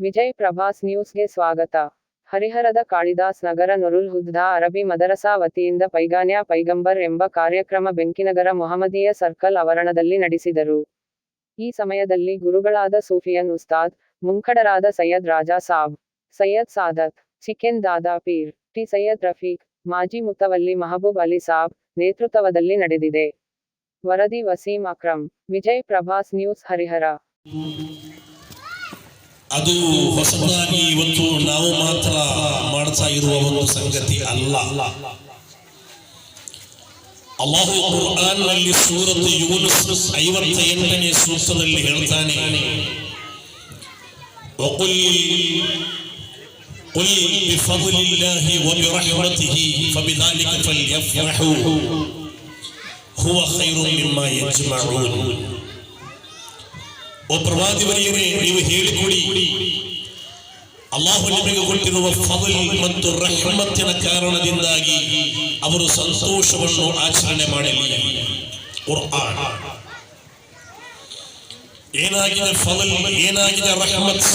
ವಿಜಯ್ ಪ್ರಭಾಸ್ ನ್ಯೂಸ್ಗೆ ಸ್ವಾಗತ. ಹರಿಹರದ ಕಾಳಿದಾಸ್ ನಗರ ನುರುಲ್ ಹುದಾ ಅರಬಿ ಮದರಸಾ ವತಿಯಿಂದ ಪೈಗಾನ್ಯಾ ಪೈಗಂಬರ್ ಎಂಬ ಕಾರ್ಯಕ್ರಮ ಬೆಂಕಿನಗರ ಮೊಹಮ್ಮದೀಯ ಸರ್ಕಲ್ ಆವರಣದಲ್ಲಿ ನಡೆಸಿದರು. ಈ ಸಮಯದಲ್ಲಿ ಗುರುಗಳಾದ ಸೂಫಿಯನ್ ಉಸ್ತಾದ್, ಮುಂಖಡರಾದ ಸೈಯದ್ ರಾಜಾ ಸಾಬ್, ಸೈಯದ್ ಸಾದತ್, ಚಿಕೆನ್ ದಾದಾ ಪೀರ್, ಟಿ ಸೈಯದ್ ರಫೀಕ್, ಮಾಜಿ ಮುತವಲ್ಲಿ ಮಹಬೂಬ್ ಅಲಿ ಸಾಬ್ ನೇತೃತ್ವದಲ್ಲಿ ನಡೆದಿದೆ. ವರದಿ ವಸೀಂ ಅಕ್ರಮ್. ವಿಜಯ್ ಪ್ರಭಾಸ್ ನ್ಯೂಸ್, ಹರಿಹರ. ಅದು ಹೊಸದಾಗಿ ಇವತ್ತು ನಾವು ಮಾತ್ರ ಮಾಡ್ತಾ ಇರುವ ಒಂದು ಸಂಗತಿ ಅಲ್ಲ. ಅಲ್ಲಾಹು ಕುರ್ಆನ್ ನಲ್ಲಿ ಸೂರತ್ ಯೂನುಸ್ 58ನೇ ಸೂಕ್ತದಲ್ಲಿ ಹೇಳ್ತಾನೆ, ವಕುಲ್ ಕುಲ್ ಬಿಫದ್ಲಿಲ್ಲಾಹಿ ವಬಿರಹ್ಮತಿಹಿ ಫಬಿದಾಲಿಕ ಫಲ್ಯಫ್ರಹು ಹುವ ಖೈರುನ್ ಮಿಮ್ಮಾ ಯಜ್ಮಊನ್. ಓ ಪ್ರವಾದಿವರಿಯರೇ, ನೀವು ಹೇಳಿಕೊಡಿ, ಅಲ್ಲಾಹು ನಿಮಗೆ ಕೊಟ್ಟಿರುವ ಫضಲ್ ಮತ್ತು ರಹಮತ್ತಿನ ಕಾರಣದಿಂದಾಗಿ ಅವರು ಸಂತೋಷವನ್ನು ಆಚರಣೆ ಮಾಡಲಿ. ಕುರ್ಆನ್ ಏನಾಗಿದೆ ಫضಲ್, ಏನಾಗಿದೆ ರಹಮತ್?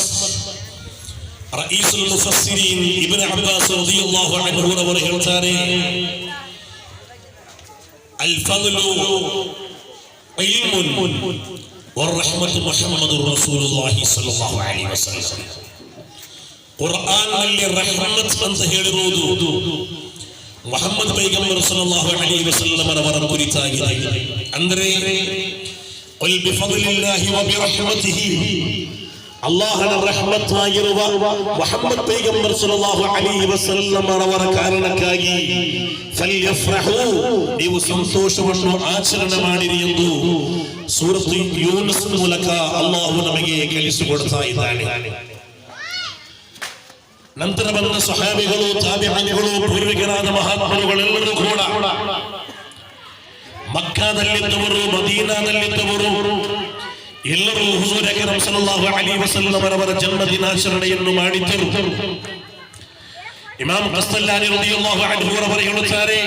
ರಯೀಸುಲ್ ಮುಫಸ್ಸಿರೀನ್ ಇಬ್ನ್ ಅಬ್ಬಾಸ್ ರದಿಯಲ್ಲಾಹು ಅನ್ಹು ಅವರು ಹೇಳ್ತಾರೆ, ಅಲ್ ಫضಲು ಇಲ್ಮುನ್ ವರ್ರಹಮತು ಮುಹಮ್ಮದುರ್ ರಸೂಲುಲ್ಲಾಹಿ ಸಲ್ಲಲ್ಲಾಹು ಅಲೈಹಿ ವಸಲ್ಲಂ. ಕುರ್ಆನ್ ನಲ್ಲಿ ರಹಮತ್ ಅಂತ ಹೇಳಿರುವುದು ಮುಹಮ್ಮದ್ ಪೈಗಂಬರ್ ಸಲ್ಲಲ್ಲಾಹು ಅಲೈಹಿ ವಸಲ್ಲಂ ಅವರ ಕುರಿತಾಗಿದೆ. ಅಂದರೆ ಕುಲ್ ಬಿಫದ್ಲಿಲ್ಲಾಹಿ ವಬಿರಹಮತಿಹಿ, ಅಲ್ಲಾಹನ ರಹಮತ್ ಆಗಿರುವ ಮುಹಮ್ಮದ್ ಪೈಗಂಬರ್ ಸಲ್ಲಲ್ಲಾಹು ಅಲೈಹಿ ವಸಲ್ಲಂ ಅವರ ಕಾರಣಕ್ಕಾಗಿ ಫಲ್ಯಫ್ರಹು, ನೀವು ಸಂತೋಷವನ್ನು ಆಚರಣೆ ಮಾಡಿರಿ ಎಂದು ಸೂರತ್ ಯೂನುಸ್ ಮೂಲಕ ಅಲ್ಲಾಹು ನಮಗೆ ಕಲಿಸಿಕೊಡ್ತಾ ಇದ್ದಾನೆ. ನಂತರ ಬಂದ ಸಹಾಬಿಗಳು, ತಾಬಿഈನ್ಗಳು, ಪೂರ್ವಿಕರಾದ ಮಹಾತ್ಮರುಗಳೆಲ್ಲರೂ ಕೂಡ ಮಕ್ಕಾದಲ್ಲಿದ್ದವರು, ಮದೀನಾದಲ್ಲಿದ್ದವರು ಎಲ್ಲರೂ ಹುಜೂರ್ ಅಕ್ರಮ್ ಸಲ್ಲಲ್ಲಾಹು ಅಲೈಹಿ ವಸಲ್ಲಂ ಅವರ ಜನ್ಮ ದಿನಾಚರಣೆಯನ್ನು ಮಾಡಿದ್ದರು. ಇಮಾಮ್ ಕಸ್ತಲ್ಲಾನಿ ರದಿಯಲ್ಲಾಹು ಅನ್ಹು ಅವರು ಹೇಳುತ್ತಾರೆ,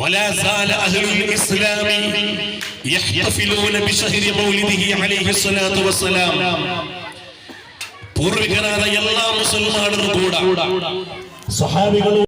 ولا زال أهل الإسلام يحتفلون بشهر مولده عليه الصلاة والسلام. ಪೂರ್ವಿಕರಾದ ಎಲ್ಲ ಮುಸಲ್ಮಾನರು ಕೂಡ ಸಹಾಬಿಗಳು